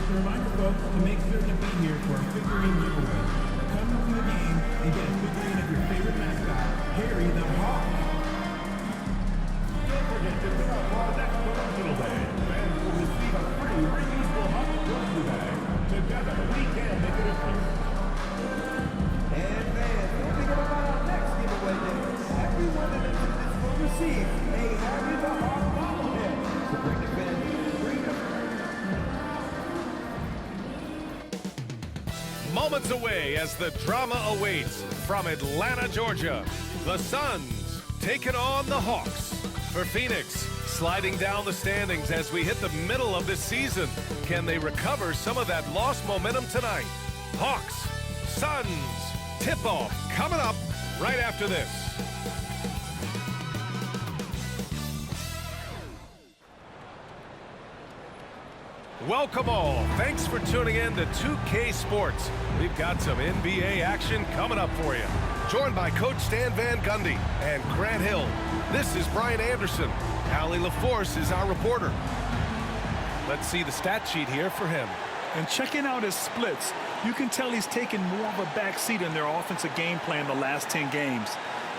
To remind you folks to make sure to be here for our figurine giveaway. Come to the game and get a figurine of your favorite mascot, Harry the Hawk. Don't forget to pick up our next promotional day. Fans will receive a free reusable Hawk grocery bag. Together, we can make a difference. And fans, don't forget about our next giveaway day. Everyone that enters this will receive a Harry the Hawk bobblehead. So bring the fans, bring them. Moments away as the drama awaits from Atlanta, Georgia. The Suns taking on the Hawks. For Phoenix, sliding down the standings as we hit the middle of this season. Can they recover some of that lost momentum tonight? Hawks, Suns, tip-off coming up right after this. Welcome all. Thanks for tuning in to 2K Sports. We've got some NBA action coming up for you. Joined by Coach Stan Van Gundy and Grant Hill. This is Brian Anderson. Allie LaForce is our reporter. Let's see the stat sheet here for him. And checking out his splits, you can tell he's taken more of a back seat in their offensive game plan the last 10 games.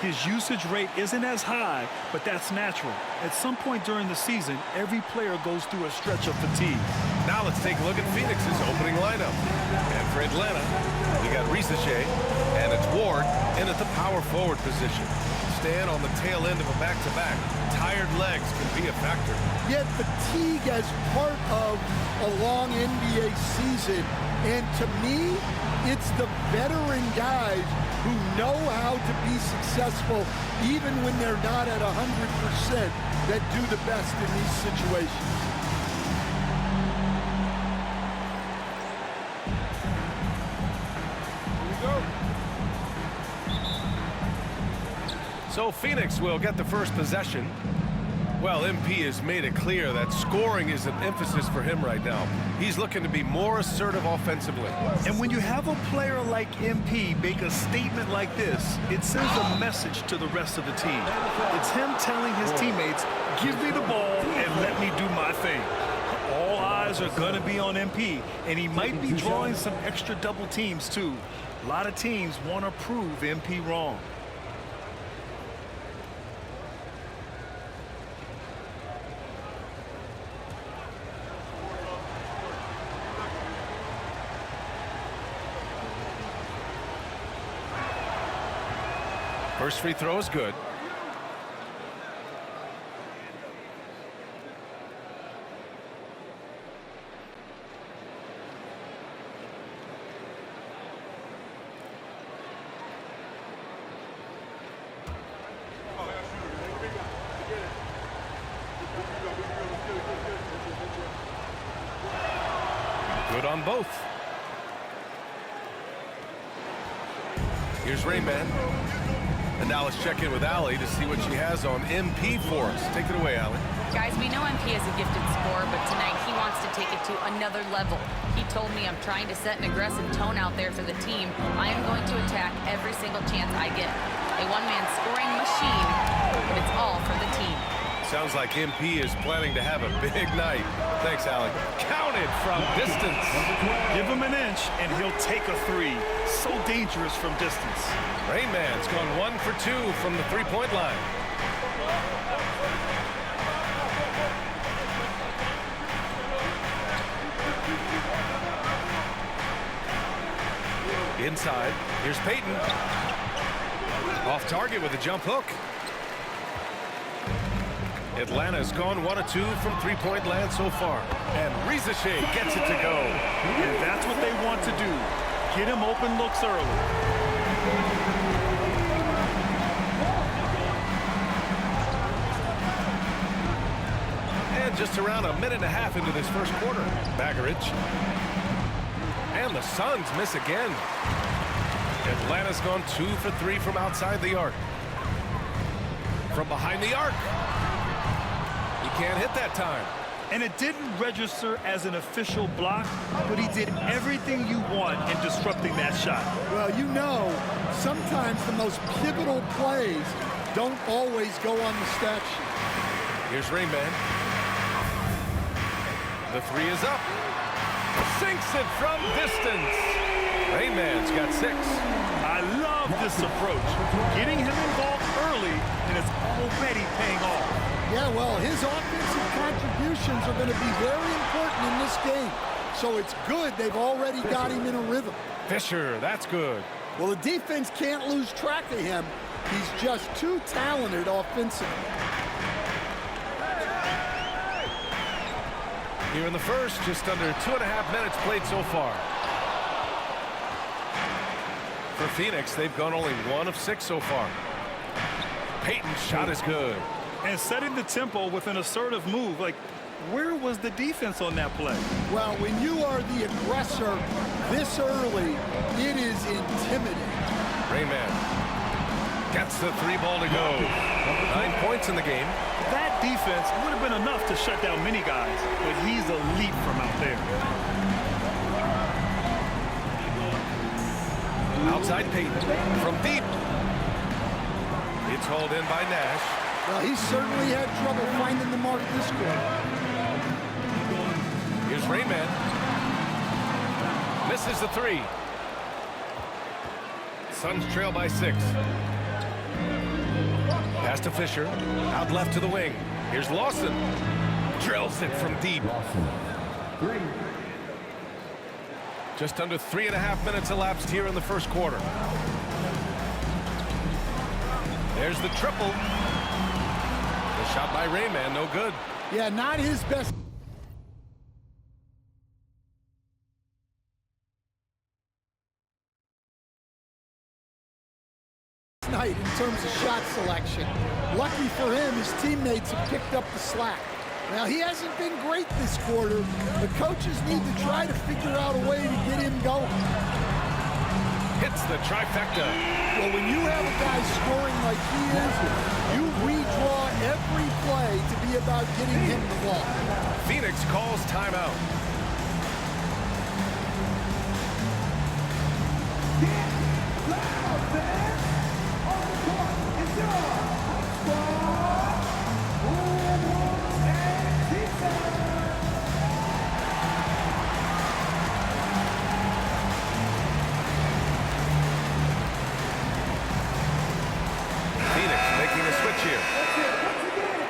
His usage rate isn't as high, but that's natural. At some point during the season, every player goes through a stretch of fatigue. Now let's take a look at Phoenix's opening lineup. And for Atlanta, we got Risache, and it's Ward in at the power forward position. Stan on the tail end of a back-to-back. Tired legs can be a factor. Yet fatigue as part of a long NBA season. And to me, it's the veteran guys who know how to be successful even when they're not at 100% that do the best in these situations. So Phoenix will get the first possession. Well, MP has made it clear that scoring is an emphasis for him right now. He's looking to be more assertive offensively. And when you have a player like MP make a statement like this, it sends a message to the rest of the team. It's him telling his teammates, give me the ball and let me do my thing. All eyes are going to be on MP, and he might be drawing some extra double teams too. A lot of teams want to prove MP wrong. First free throw is good. Good on both. Here's Rainman. And now let's check in with Allie to see what she has on MP for us. Take it away, Allie. Guys, we know MP is a gifted scorer, but tonight he wants to take it to another level. He told me, I'm trying to set an aggressive tone out there for the team. I am going to attack every single chance I get. A one-man scoring machine, but it's all for the team. Sounds like MP is planning to have a big night. Thanks, Allie. Counted from distance. Give him an inch, and he'll take a three. So dangerous from distance. Rainman's gone 1 for 2 from the three-point line. Inside, here's Peyton. Off target with a jump hook. Atlanta's gone 1 of 2 from three-point land so far. And Risache gets it to go. And that's what they want to do. Get him open looks early. And just around a minute and a half into this first quarter. Baggerich. And the Suns miss again. Atlanta's gone 2 for 3 from outside the arc. From behind the arc. He can't hit that time. And it didn't register as an official block, but he did everything you want in disrupting that shot. Well, you know, sometimes the most pivotal plays don't always go on the stat sheet. Here's Rainman. The three is up. Sinks it from distance. Rain Man's got 6. I love this approach. Getting him involved early, and it's already paying off. Yeah, well, his offensive contributions are going to be very important in this game. So it's good they've already got him in a rhythm. Fisher, that's good. Well, the defense can't lose track of him. He's just too talented offensively. Here in the first, just under 2.5 minutes played so far. For Phoenix, they've gone only 1 of 6 so far. Payton's shot is good. And setting the tempo with an assertive move. Like, where was the defense on that play? Well, when you are the aggressor this early, it is intimidating. Rain Man gets the 3 ball to go. 9 points in the game. That defense would have been enough to shut down many guys, but he's elite from out there. Outside Payton from deep. It's hauled in by Nash. Well, he certainly had trouble finding the mark this quarter. Here's Rain Man. Misses the 3. Suns trail by 6. Pass to Fisher. Out left to the wing. Here's Lawson. Drills it from deep. Just under 3.5 minutes elapsed here in the first quarter. There's the triple. The shot by Rain Man, no good. Yeah, not his best night in terms of shot selection. Lucky for him, his teammates have picked up the slack. Now, he hasn't been great this quarter. The coaches need to try to figure out a way to get him going. Hits the trifecta. Well, when you have a guy scoring like he is, you redraw every play to be about getting him the ball. Phoenix calls timeout.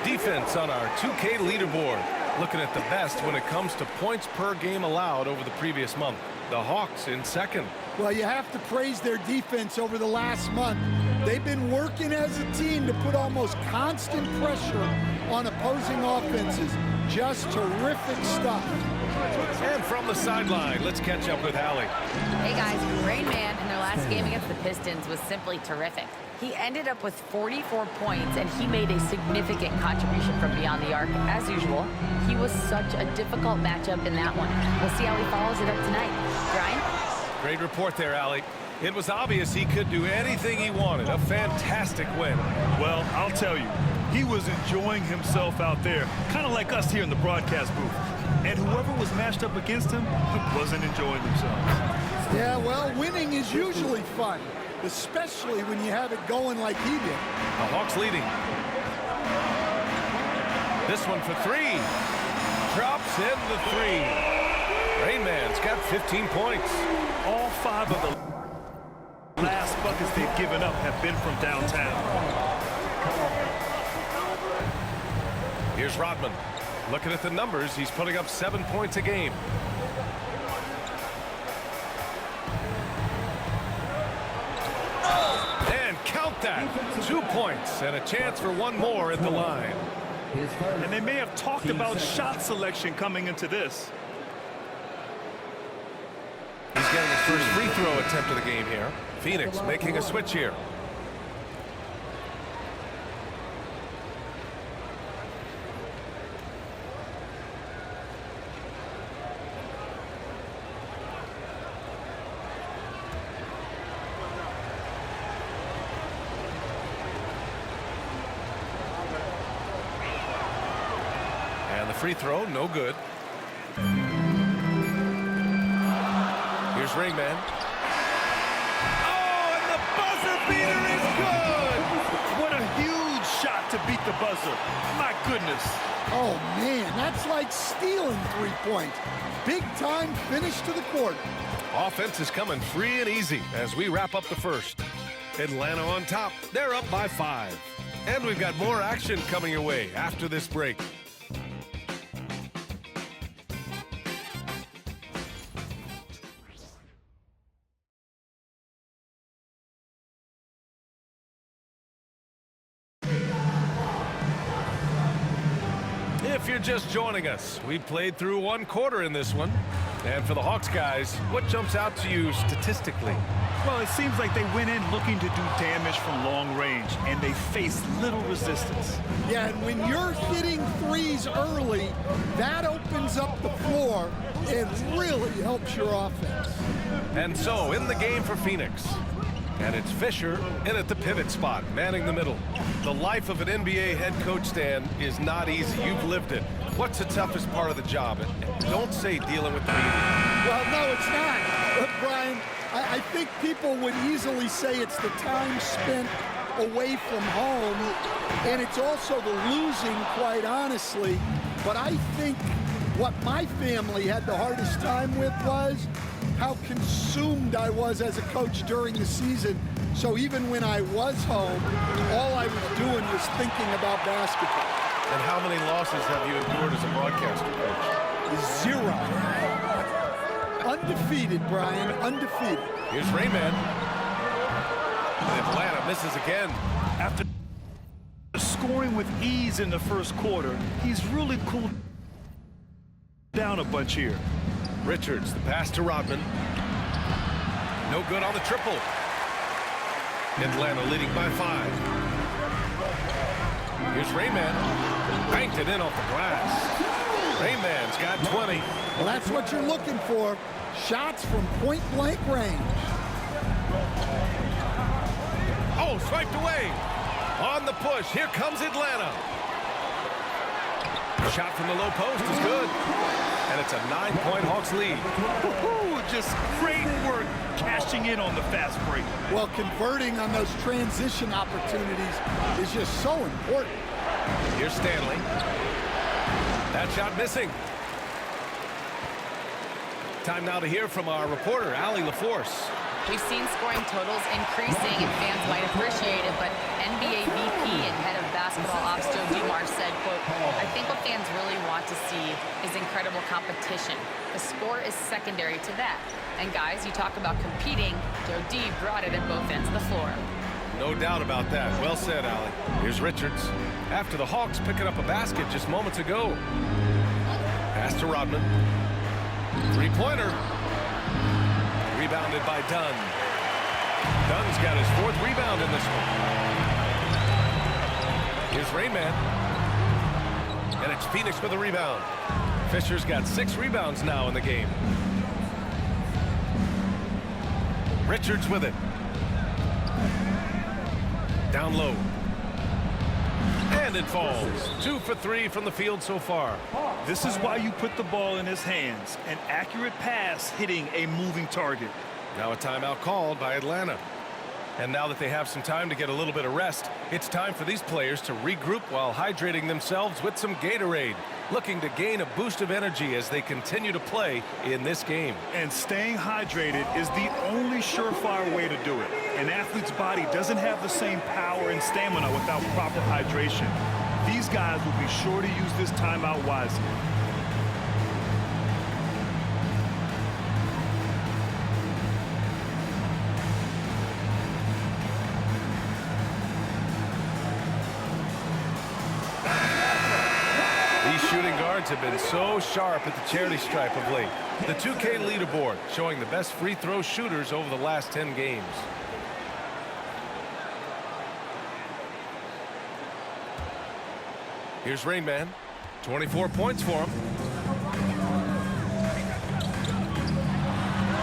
Defense on our 2K leaderboard. Looking at the best when it comes to points per game allowed over the previous month. The Hawks in second. Well, you have to praise their defense over the last month. They've been working as a team to put almost constant pressure on opposing offenses. Just terrific stuff. And from the sideline, let's catch up with Allie. Hey guys, Rain Man in their last game against the Pistons was simply terrific. He ended up with 44 points, and he made a significant contribution from beyond the arc, as usual. He was such a difficult matchup in that one. We'll see how he follows it up tonight. Brian? Great report there, Allie. It was obvious he could do anything he wanted. A fantastic win. Well, I'll tell you, he was enjoying himself out there, kind of like us here in the broadcast booth. And whoever was matched up against him wasn't enjoying themselves. Yeah, well, winning is usually fun, especially when you have it going like he did. The Hawks leading. This one for 3. Drops in the 3. Rain Man's got 15 points. All 5 of the last buckets they've given up have been from downtown. Here's Rodman. Looking at the numbers, he's putting up 7 points a game. And count that. 2 points and a chance for 1 more at the line. And they may have talked about shot selection coming into this. He's getting his first free throw attempt of the game here. Phoenix making a switch here. Free throw, no good. Here's Rain Man. Oh, and the buzzer beater is good! What a huge shot to beat the buzzer. My goodness. Oh, man, that's like stealing 3 points. Big-time finish to the quarter. Offense is coming free and easy as we wrap up the first. Atlanta on top. They're up by 5. And we've got more action coming your way after this break. If you're just joining us, we played through 1 quarter in this one. And for the Hawks guys, what jumps out to you statistically? Well, it seems like they went in looking to do damage from long range, and they faced little resistance. Yeah, and when you're hitting threes early, that opens up the floor and really helps your offense. And so, in the game for Phoenix. And it's Fisher in at the pivot spot, manning the middle. The life of an NBA head coach, Stan, is not easy. You've lived it. What's the toughest part of the job? And don't say dealing with the media. Well, no, it's not. But, Brian, I think people would easily say it's the time spent away from home, and it's also the losing, quite honestly. But I think what my family had the hardest time with was how consumed I was as a coach during the season. So even when I was home, all I was doing was thinking about basketball. And how many losses have you endured as a broadcaster coach? 0. Undefeated, Brian, undefeated. Here's Rayman. And Atlanta misses again. After scoring with ease in the first quarter, he's really cooled down a bunch here. Richards, the pass to Rodman. No good on the triple. Atlanta leading by 5. Here's Rayman. Banked it in off the glass. Rayman's got 20. Well, that's what you're looking for. Shots from point-blank range. Oh, swiped away. On the push. Here comes Atlanta. Shot from the low post is good. And it's a 9-point Hawks lead. Just great work cashing in on the fast break. Well, converting on those transition opportunities is just so important. Here's Stanley. That shot missing. Time now to hear from our reporter, Allie LaForce. We've seen scoring totals increasing, and fans might appreciate it, but NBA VP and head of basketball ops Joe Dumars said, quote, "I think what fans really want to see is incredible competition. The score is secondary to that. And guys, you talk about competing, Joe D brought it at both ends of the floor." No doubt about that. Well said, Allie. Here's Richards. After the Hawks picking up a basket just moments ago. Pass to Rodman. Three-pointer. Rebounded by Dunn. Dunn's got his 4th rebound in this one. Here's Rayman. And it's Phoenix with a rebound. Fisher's got 6 rebounds now in the game. Richards with it. Down low. And it falls. 2 for 3 from the field so far. This is why you put the ball in his hands. An accurate pass hitting a moving target. Now a timeout called by Atlanta. And now that they have some time to get a little bit of rest, it's time for these players to regroup while hydrating themselves with some Gatorade, looking to gain a boost of energy as they continue to play in this game. And staying hydrated is the only surefire way to do it. An athlete's body doesn't have the same power and stamina without proper hydration. These guys will be sure to use this timeout wisely. Shooting guards have been so sharp at the charity stripe of late. The 2K leaderboard showing the best free throw shooters over the last 10 games. Here's Rainman. 24 points for him.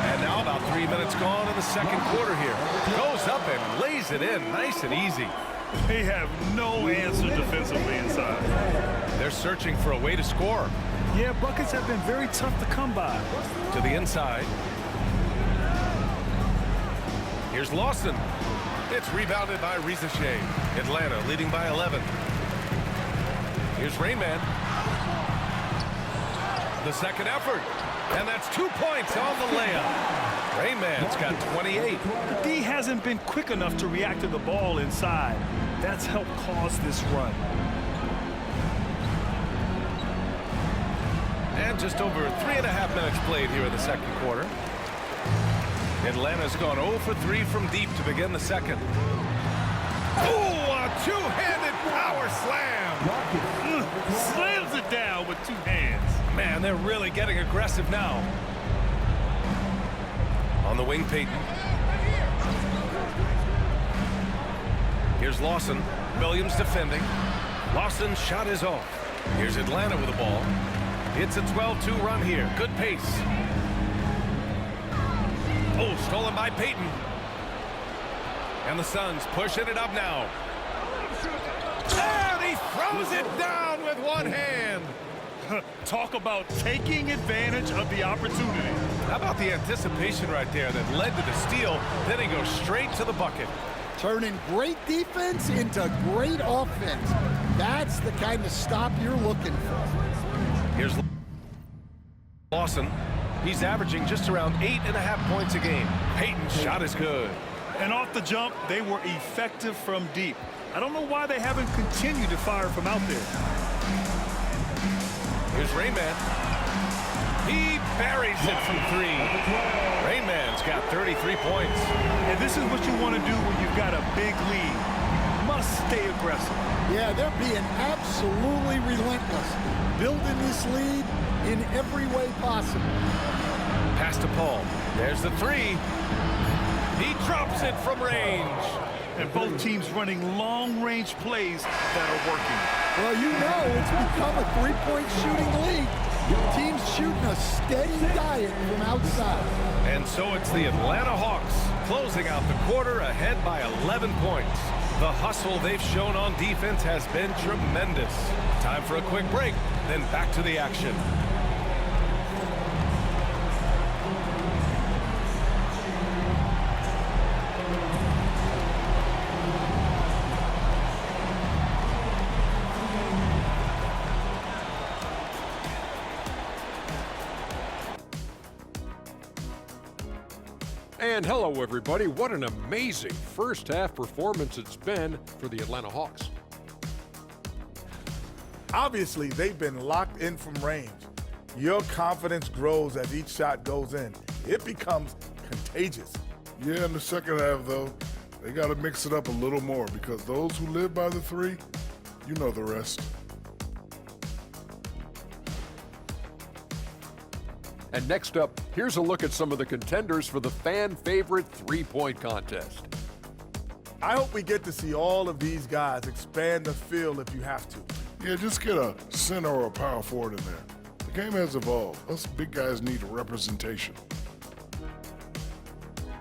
And now about 3 minutes gone in the second quarter here. Goes up and lays it in nice and easy. They have no answer defensively inside. They're searching for a way to score. Yeah, buckets have been very tough to come by. To the inside. Here's Lawson. It's rebounded by Rizachet. Atlanta leading by 11. Here's Rain Man. The second effort. And that's 2 points on the layup. Rain Man's got 28. D hasn't been quick enough to react to the ball inside. That's helped cause this run. And just over 3.5 minutes played here in the second quarter. Atlanta's gone 0 for 3 from deep to begin the second. Oh, a two-handed power slam. Slams it down with 2 hands. Man, they're really getting aggressive now. On the wing, Peyton. Here's Lawson. Williams defending. Lawson's shot is off. Here's Atlanta with the ball. It's a 12-2 run here. Good pace. Oh, stolen by Peyton. And the Suns pushing it up now. And he throws it down with one hand. Talk about taking advantage of the opportunity. How about the anticipation right there that led to the steal? Then he goes straight to the bucket. Turning great defense into great offense. That's the kind of stop you're looking for. Here's Lawson. He's averaging just around 8.5 points a game. Peyton's shot is good. And off the jump, they were effective from deep. I don't know why they haven't continued to fire from out there. Here's Rain Man. He buries it from 3. Rain Man's got 33 points. And this is what you want to do when you've got a big lead. You must stay aggressive. Yeah, they're being absolutely relentless. Building this lead in every way possible. Pass to Paul. There's the 3. He drops it from range. And both teams running long-range plays that are working. Well, you know it's become a three-point shooting league. Teams shooting a steady diet from outside. And so it's the Atlanta Hawks closing out the quarter ahead by 11 points. The hustle they've shown on defense has been tremendous. Time for a quick break, then back to the action. And hello, everybody. What an amazing first half performance it's been for the Atlanta Hawks. Obviously, they've been locked in from range. Your confidence grows as each shot goes in. It becomes contagious. Yeah, in the second half, though, they got to mix it up a little more because those who live by the 3, you know the rest. And next up, here's a look at some of the contenders for the fan-favorite three-point contest. I hope we get to see all of these guys expand the field if you have to. Yeah, just get a center or a power forward in there. The game has evolved. Us big guys need representation.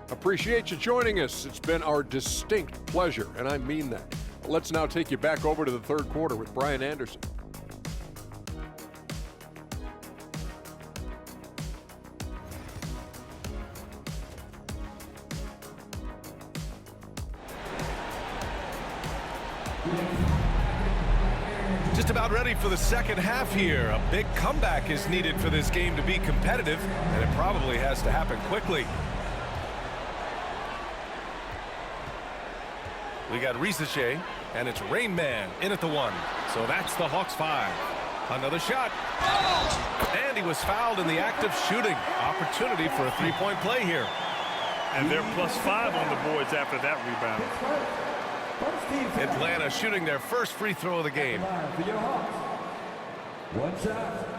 Appreciate you joining us. It's been our distinct pleasure, and I mean that. Let's now take you back over to the third quarter with Brian Anderson. Just about ready for the second half here. A big comeback is needed for this game to be competitive, and it probably has to happen quickly. We got Risache, and it's Rain Man in at the 1. So that's the Hawks 5. Another shot. And he was fouled in the act of shooting. Opportunity for a three-point play here. And they're +5 on the boards after that rebound. Atlanta shooting their first free throw of the game. One shot.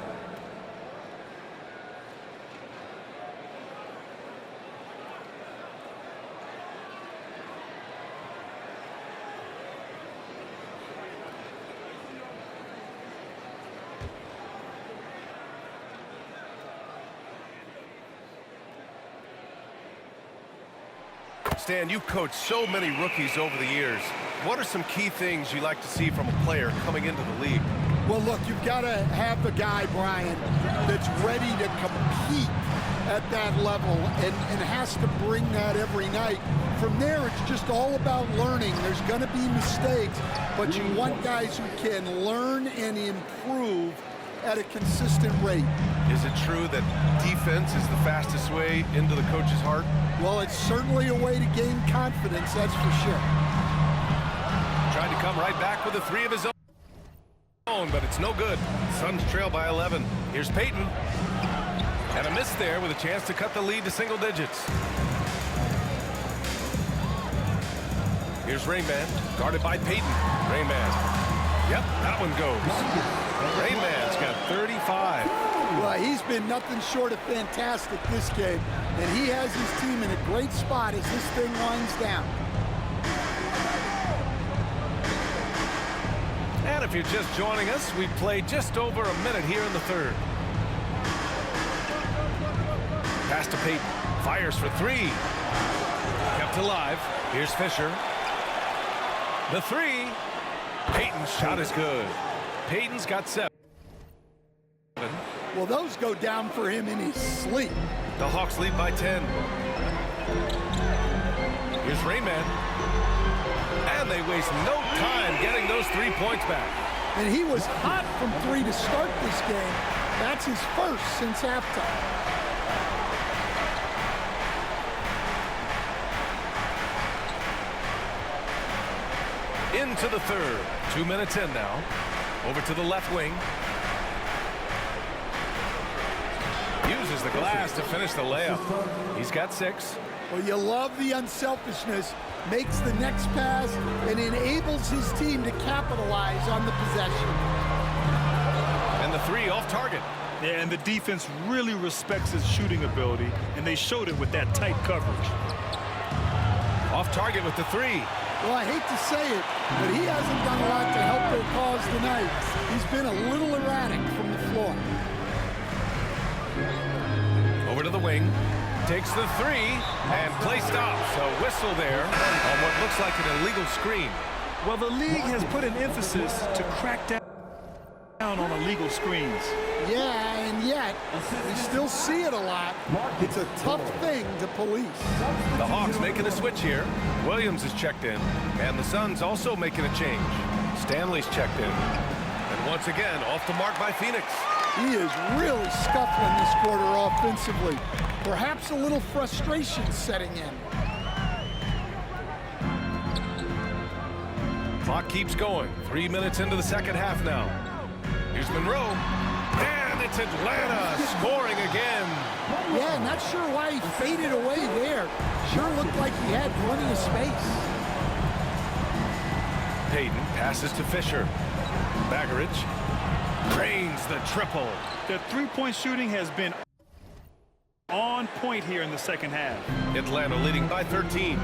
Stan, you've coached so many rookies over the years. What are some key things you like to see from a player coming into the league? Well, look, you've got to have the guy, Brian, that's ready to compete at that level and has to bring that every night. From there, it's just all about learning. There's going to be mistakes, but you want guys who can learn and improve at a consistent rate. Is it true that defense is the fastest way into the coach's heart? Well, it's certainly a way to gain confidence, that's for sure. Tried to come right back with a three of his own, but it's no good. Suns trail by 11. Here's Payton. And a miss there with a chance to cut the lead to single digits. Here's Rainman, guarded by Payton. Rainman. Yep, that one goes. Rainman's got 35. Well, he's been nothing short of fantastic this game, and he has his team in a great spot as this thing winds down. And if you're just joining us, we played just over a minute here in the third. Pass to Payton. Fires for three. Kept alive. Here's Fisher. The three. Payton's shot is good. Payton's got 7. Well, those go down for him in his sleep. The Hawks lead by 10. Here's Rainman. And they waste no time getting those 3 points back. And he was hot from three to start this game. That's his first since halftime. Into the third. 2 minutes in now. Over to the left wing. Uses the glass to finish the layup. He's got 6. Well, you love the unselfishness. Makes the next pass and enables his team to capitalize on the possession. And the three off target. Yeah, and the defense really respects his shooting ability, and they showed it with that tight coverage. Off target with the three. Well, I hate to say it, but he hasn't done a lot to help their cause tonight. He's been a little erratic from the floor. Over to the wing. Takes the three and play stops. A whistle there on what looks like an illegal screen. Well, the league has put an emphasis to crack down on illegal screens. Yeah, and yet we still see it a lot. It's a tough thing to police. The Hawks making a switch here. Williams is checked in, and the Suns also making a change. Stanley's checked in. And once again, off the mark by Phoenix. He is really scuffling this quarter offensively. Perhaps a little frustration setting in. Clock keeps going. 3 minutes into the second half now. Here's Monroe. And it's Atlanta scoring again. Yeah, not sure why he faded away there. Sure looked like he had plenty of space. Payton passes to Fisher. Baggeridge drains the triple. The three-point shooting has been on point here in the second half. Atlanta leading by 13.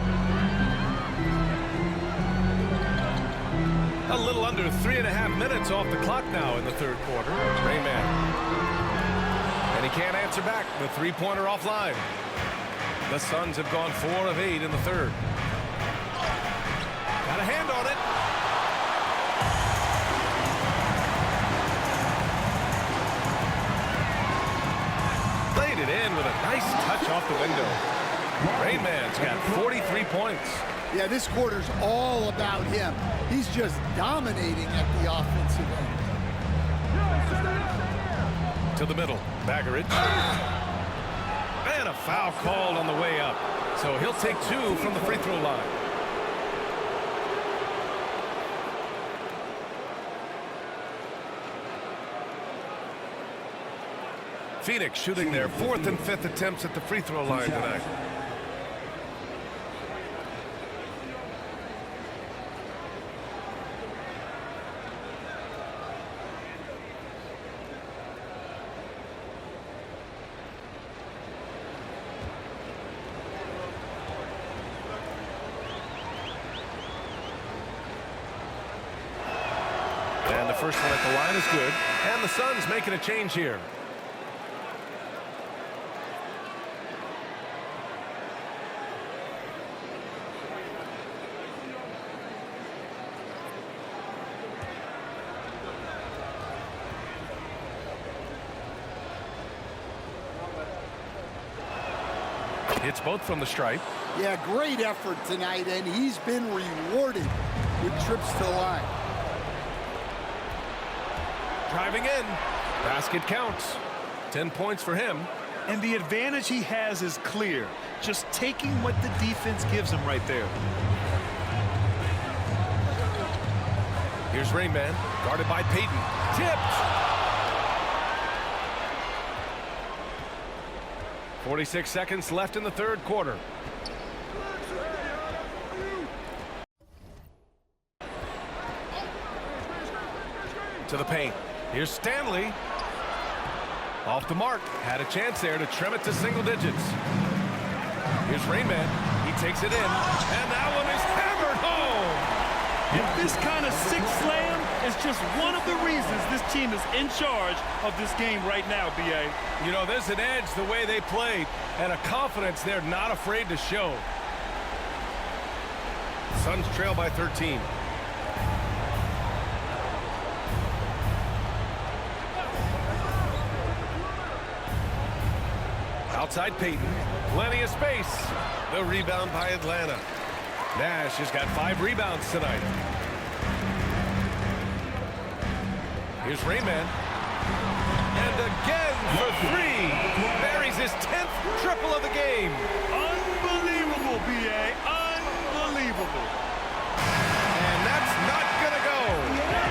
A little under 3.5 minutes off the clock now in the third quarter. Rayman. And he can't answer back. The three-pointer offline. The Suns have gone 4 of 8 in the third. Got a hand on it. Laid it in with a nice touch off the window. Rayman's got 43 points. Yeah, this quarter's all about him. He's just dominating at the offensive end. To the middle. Baggeridge. And a foul called on the way up. So he'll take 2 from the free throw line. Phoenix shooting their 4th and 5th attempts at the free throw line tonight. And the first one at the line is good. And the Suns making a change here. Hits both from the stripe. Yeah, great effort tonight, and he's been rewarded with trips to the line. Driving in. Basket counts. 10 points for him. And the advantage he has is clear. Just taking what the defense gives him right there. Here's Rain Man, guarded by Payton. Tipped! 46 seconds left in the third quarter. To the paint. Here's Stanley. Off the mark. Had a chance there to trim it to single digits. Here's Rain Man. He takes it in. And that one is hammered home. And this kind of six slam is just one of the reasons this team is in charge of this game right now, B.A. You know, there's an edge the way they played and a confidence they're not afraid to show. Suns trail by 13. Outside Payton. Plenty of space. The rebound by Atlanta. Nash has got 5 rebounds tonight. Here's Rayman. And again for 3. Buries his 10th triple of the game. Unbelievable, B.A. Unbelievable. And that's not going to go.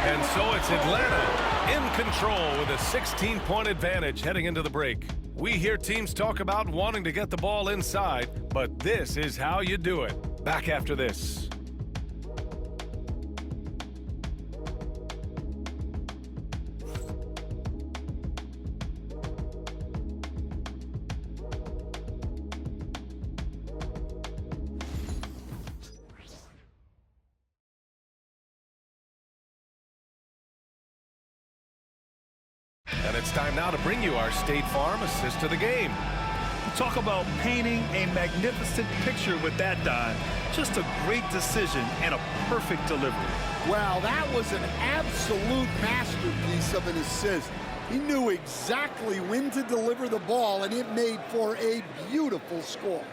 And so it's Atlanta in control with a 16-point advantage heading into the break. We hear teams talk about wanting to get the ball inside, but this is how you do it. Back after this. And it's time now to bring you our State Farm assist to the game. Talk about painting a magnificent picture with that dive. Just a great decision and a perfect delivery. Wow, that was an absolute masterpiece of an assist. He knew exactly when to deliver the ball, and it made for a beautiful score.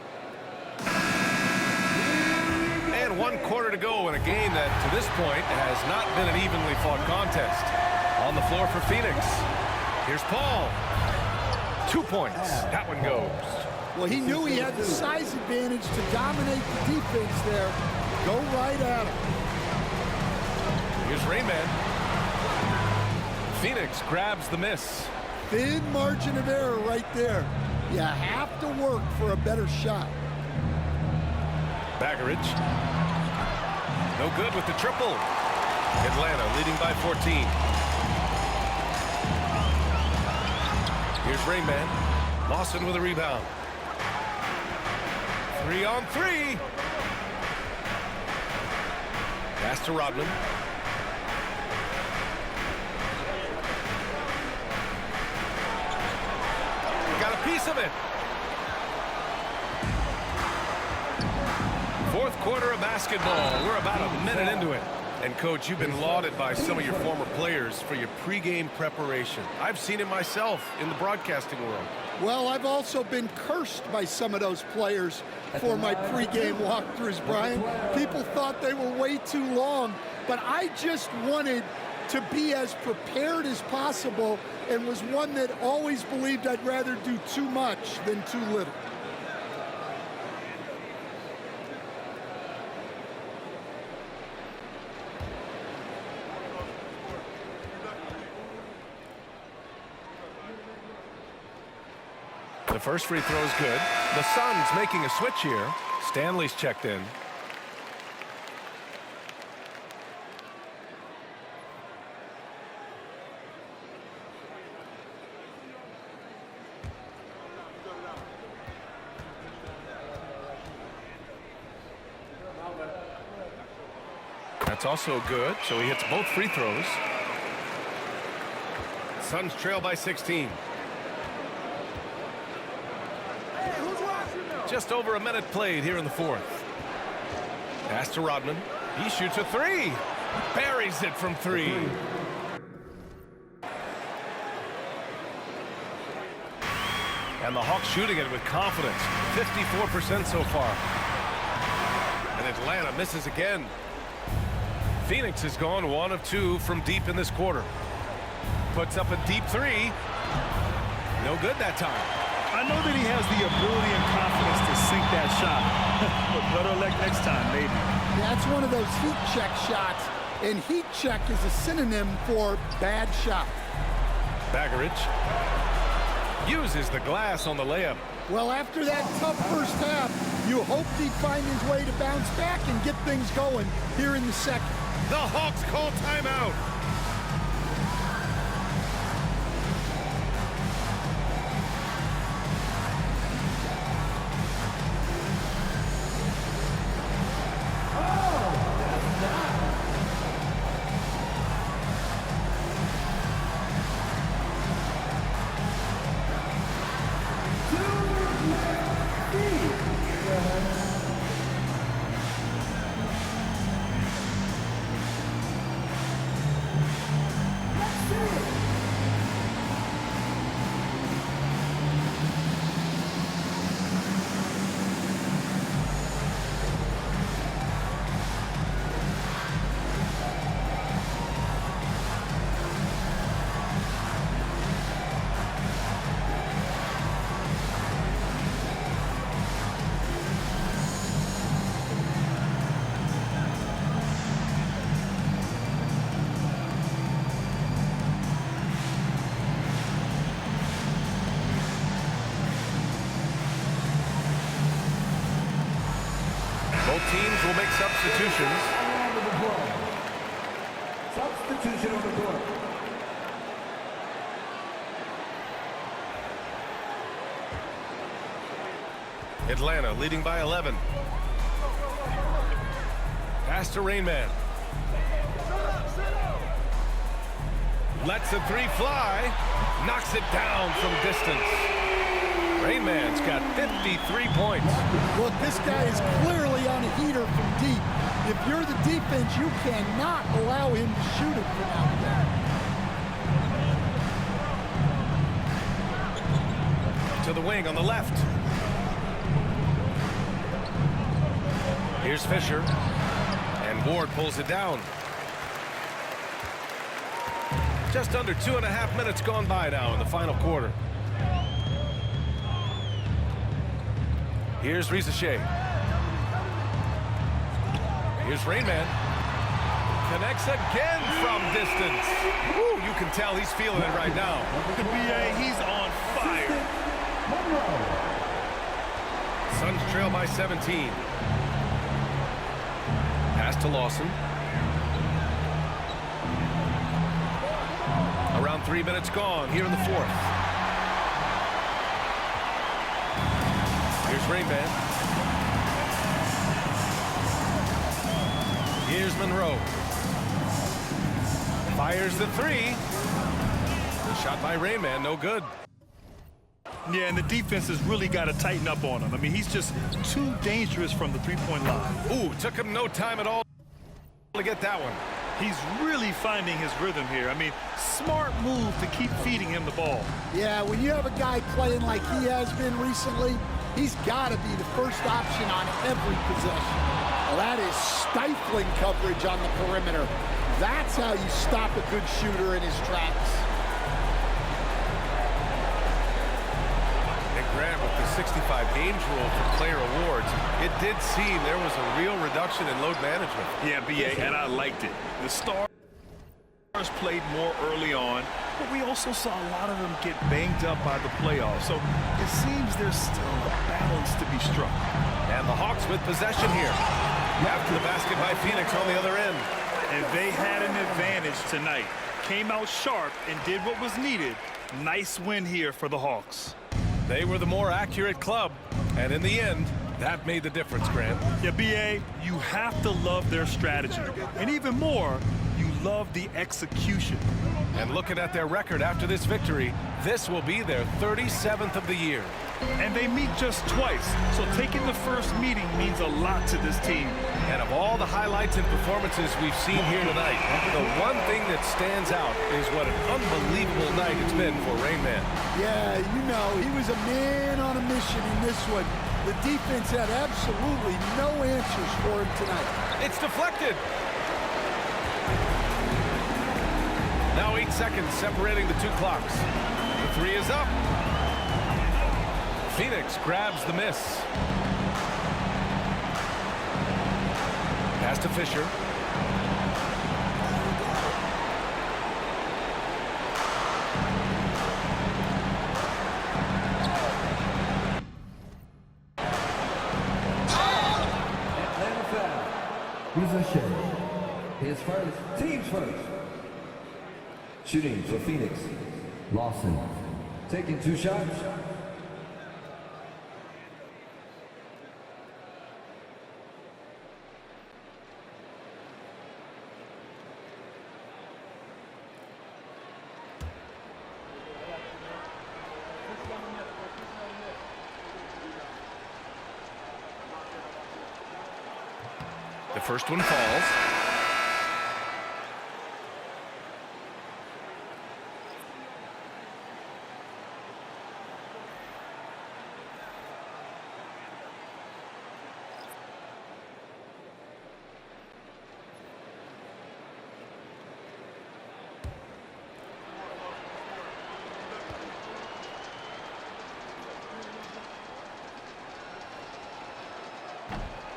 And 1 quarter to go in a game that, to this point, has not been an evenly fought contest. On the floor for Phoenix. Here's Paul. 2 points. That one goes. Well, he knew he had the size advantage to dominate the defense there. Go right at him. Here's Rayman. Phoenix grabs the miss. Thin margin of error right there. You have to work for a better shot. Baggerage. No good with the triple. Atlanta leading by 14. Here's Rayman. Lawson with a rebound. 3 on 3. Pass to Rodman. Got a piece of it. Fourth quarter of basketball. We're about a minute into it. And, Coach, you've been lauded by some of your former players for your pregame preparation. I've seen it myself in the broadcasting world. Well, I've also been cursed by some of those players for my pregame walkthroughs, Brian. People thought they were way too long, but I just wanted to be as prepared as possible and was one that always believed I'd rather do too much than too little. The first free throw is good. The Suns making a switch here. Stanley's checked in. That's also good, so he hits both free throws. Suns trail by 16. Just over a minute played here in the fourth. Pass to Rodman. He shoots a 3. Buries it from 3. And the Hawks shooting it with confidence. 54% so far. And Atlanta misses again. Phoenix has gone 1 of 2 from deep in this quarter. Puts up a deep three. No good that time. I know that he has the ability and confidence to sink that shot. But better luck next time, maybe. That's one of those heat check shots. And heat check is a synonym for bad shot. Baggerich uses the glass on the layup. Well, after that tough first half, you hoped he'd find his way to bounce back and get things going here in the second. The Hawks call timeout. Both teams will make substitutions. Substitution on the court. Atlanta leading by 11. Pass to Rainman. Lets the three fly. Knocks it down from distance. Rainman's got 53 points. Look, this guy is clearly on a heater from deep. If you're the defense, you cannot allow him to shoot it from out there. To the wing on the left. Here's Fisher. And Ward pulls it down. Just under 2.5 minutes gone by now in the final quarter. Here's Rizachet. Here's Rainman. Connects again from distance. Woo, you can tell he's feeling it right now. The BA, he's on fire. Suns trail by 17. Pass to Lawson. Around 3 minutes gone here in the fourth. Here's Rainman. Here's Monroe. Fires the three. The shot by Rainman, no good. Yeah, and the defense has really got to tighten up on him. I mean, he's just too dangerous from the three-point line. Ooh, took him no time at all to get that one. He's really finding his rhythm here. I mean, smart move to keep feeding him the ball. Yeah, when you have a guy playing like he has been recently, he's got to be the first option on every possession. Well, that is stifling coverage on the perimeter. That's how you stop a good shooter in his tracks. And Grant, with the 65 games rule for player awards, it did seem there was a real reduction in load management. Yeah, BA, and I liked it. The Stars played more early on, but we also saw a lot of them get banged up by the playoffs. So it seems there's still a balance to be struck. And the Hawks with possession here. After the basket by Phoenix on the other end. And they had an advantage tonight. Came out sharp and did what was needed. Nice win here for the Hawks. They were the more accurate club. And in the end, that made the difference, Grant. Yeah, BA, you have to love their strategy. And even more, you love the execution. And looking at their record after this victory, this will be their 37th of the year. And they meet just twice, so taking the first meeting means a lot to this team. And of all the highlights and performances we've seen here tonight, the one thing that stands out is what an unbelievable night it's been for Rain Man. Yeah, you know, he was a man on a mission in this one. The defense had absolutely no answers for him tonight. It's deflected. Now 8 seconds separating the two clocks. The three is up. Phoenix grabs the miss. Pass to Fisher. Atlanta foul. Possession. His first. Team's first. Shooting for Phoenix. Lawson. Taking 2 shots. The first one falls.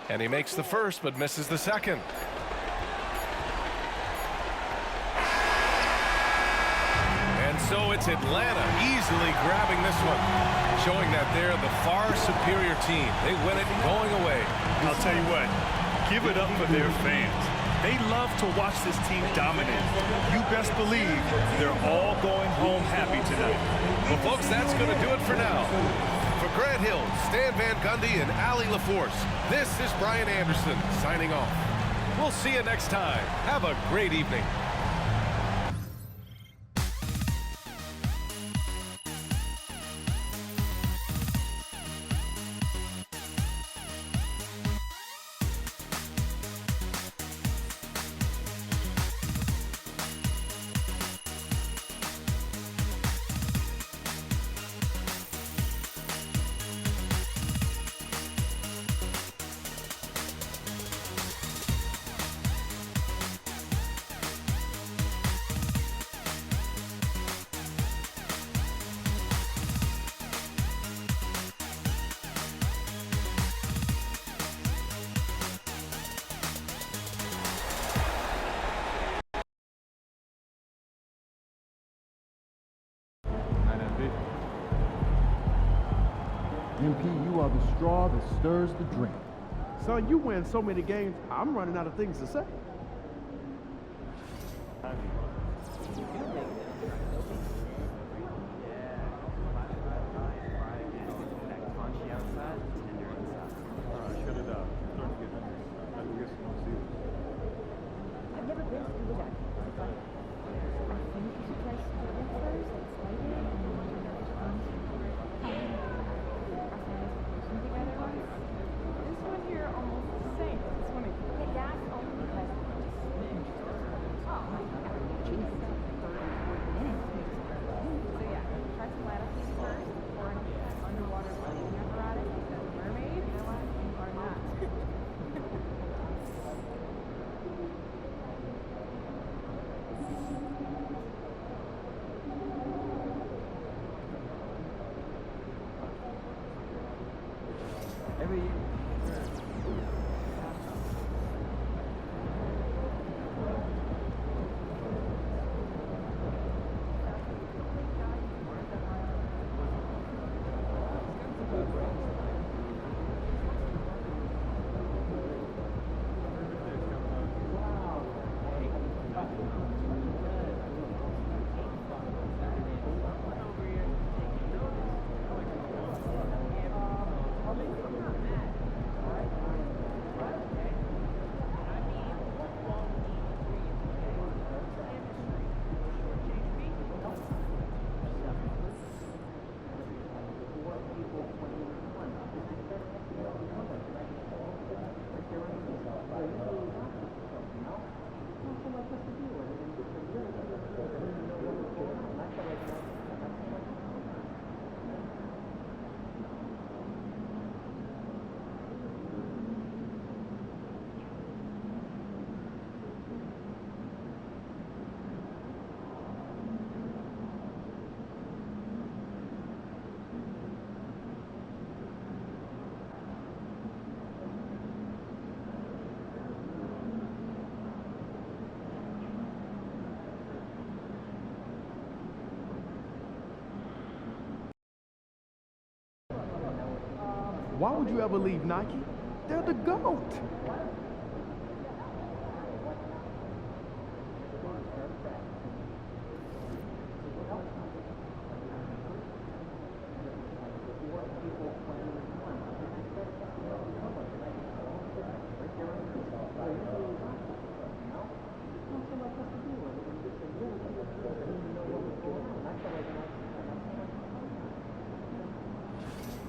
And he makes the first, but misses the second. And so it's Atlanta easily grabbing this one, showing that they're the far superior team. They win it going away. I'll tell you what, give it up for their fans. They love to watch this team dominate. You best believe they're all going home happy tonight. Well, folks, that's going to do it for now. For Grant Hill, Stan Van Gundy, and Allie LaForce, this is Brian Anderson signing off. We'll see you next time. Have a great evening. MP, you are the straw that stirs the drink. Son, you win so many games, I'm running out of things to say. I've never been to the deck, but I think you should try Sterling first. It's lighter and you want to know which ones together once. This one here almost the same. This one is gas only because oh my god, geez, 30, 40 minutes makes it. So yeah, try some latitude first or an underwater breathing apparatus because mermaid, you know what, are not. Every year. Why would you ever leave Nike? They're the GOAT.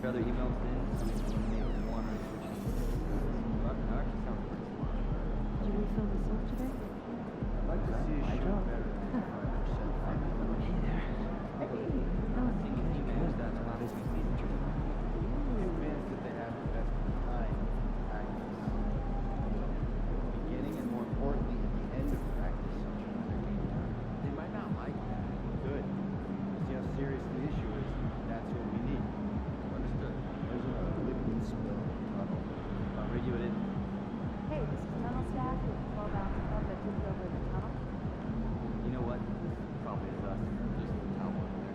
Other emails in, one or switching. But no, actually sounds pretty smart. Did you refill the soap today? I'd like to see a show better than 5%. Hey there. Seeing as emails, that's not as easy as true. The advantage that they have the best time practice. Beginning and more importantly, at the end of practice, sometimes their game time. They might not like that. Good. See how serious the issue is. That's what we need. Understood. There's a liquid spill. I'll radio it in. Hey, this is tunnel staff with 12 ounce club that took over the tunnel. You know what? This probably is us. Just the towel over there.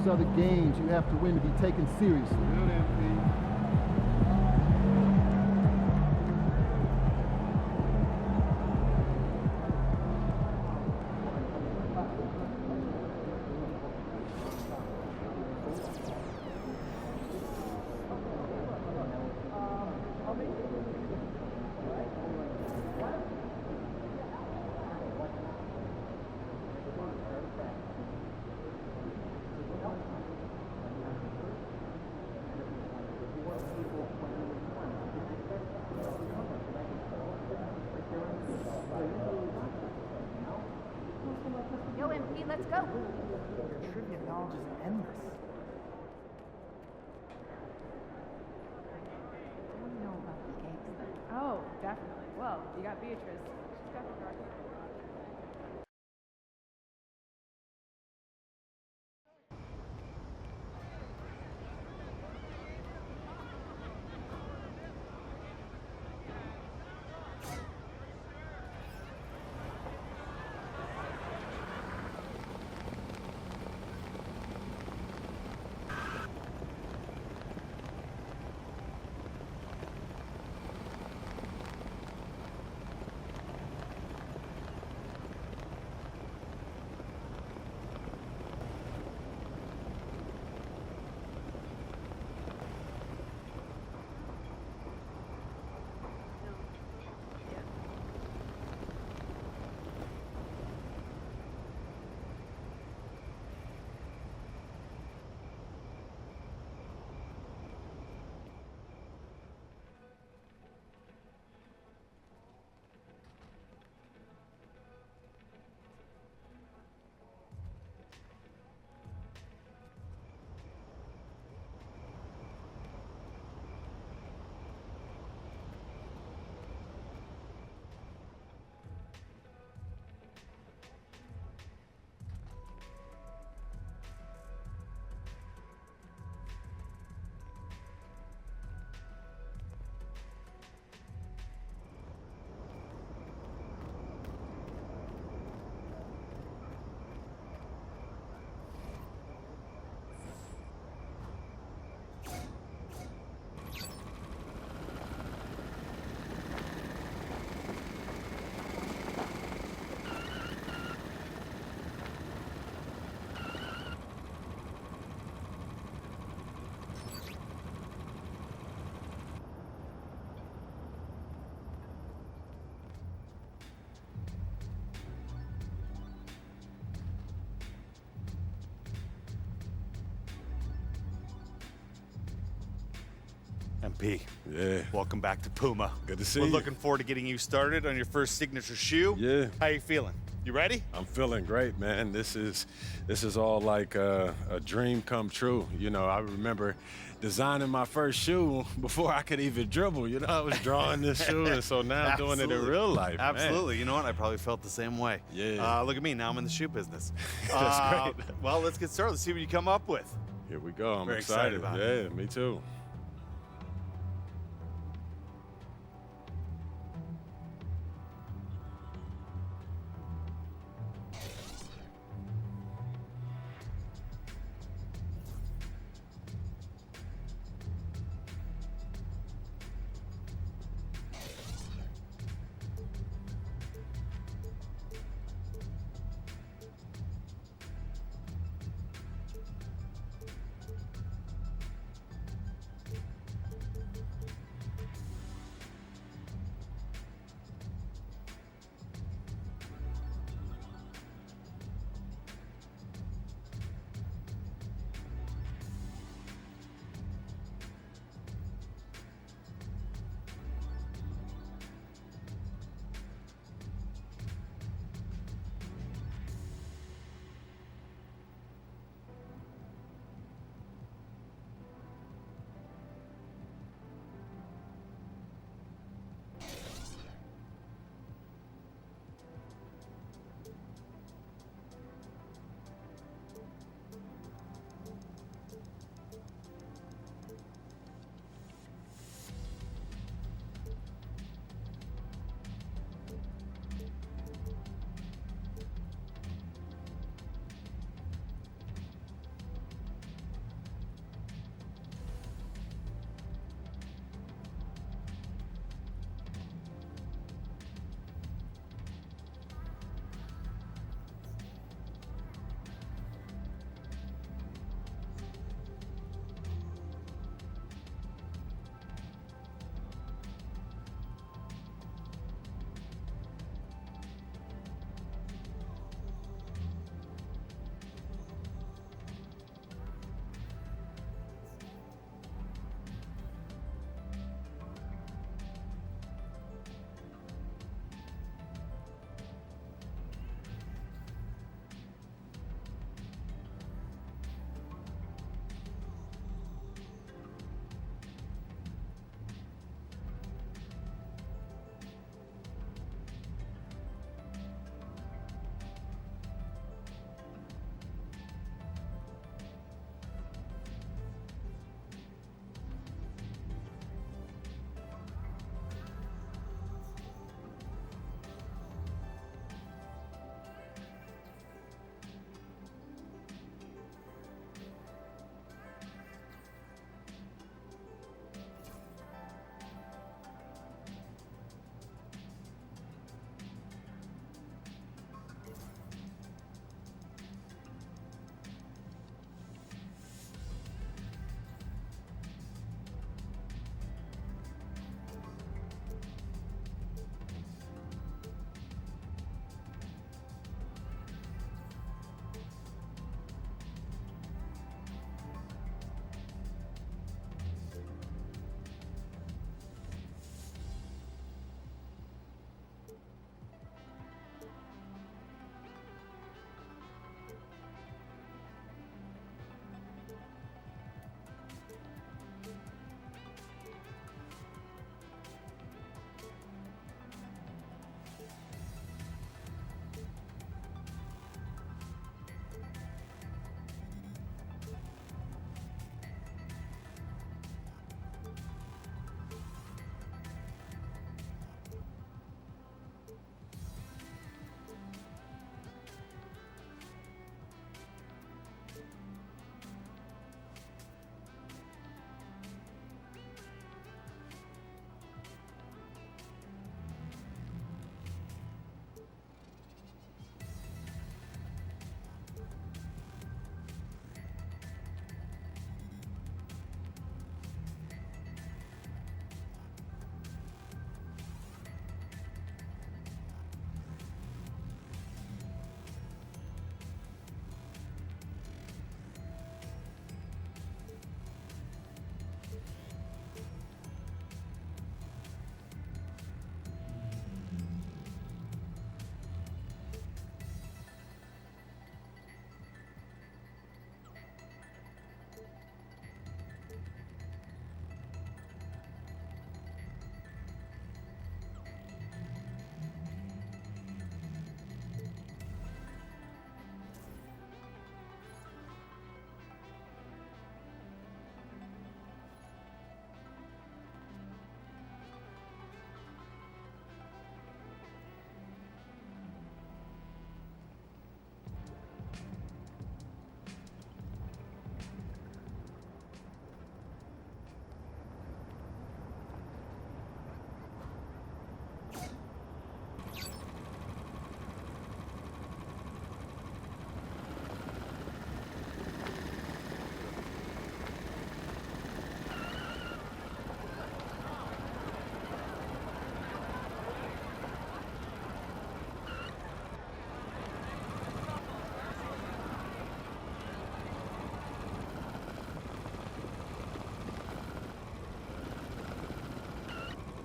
These are the games you have to win to be taken seriously. Good, MP. Yo, MP, let's go. Your trivia knowledge is endless. What do you know about the cakes? Oh, definitely. Well, you got Beatrice. She's got the garden. MP. Yeah. Welcome back to Puma. Good to see We're you. looking forward to getting you started on your first signature shoe. Yeah. How you feeling? You ready? I'm feeling great, man. This is all like a dream come true. You know, I remember designing my first shoe before I could even dribble. You know, I was drawing this shoe, and so now I'm doing it in real life. Absolutely. Man. You know what? I probably felt the same way. Yeah. Look at me. Now I'm in the shoe business. That's great. Well, let's get started. Let's see what you come up with. Here we go. I'm Very excited excited. about Yeah, me too.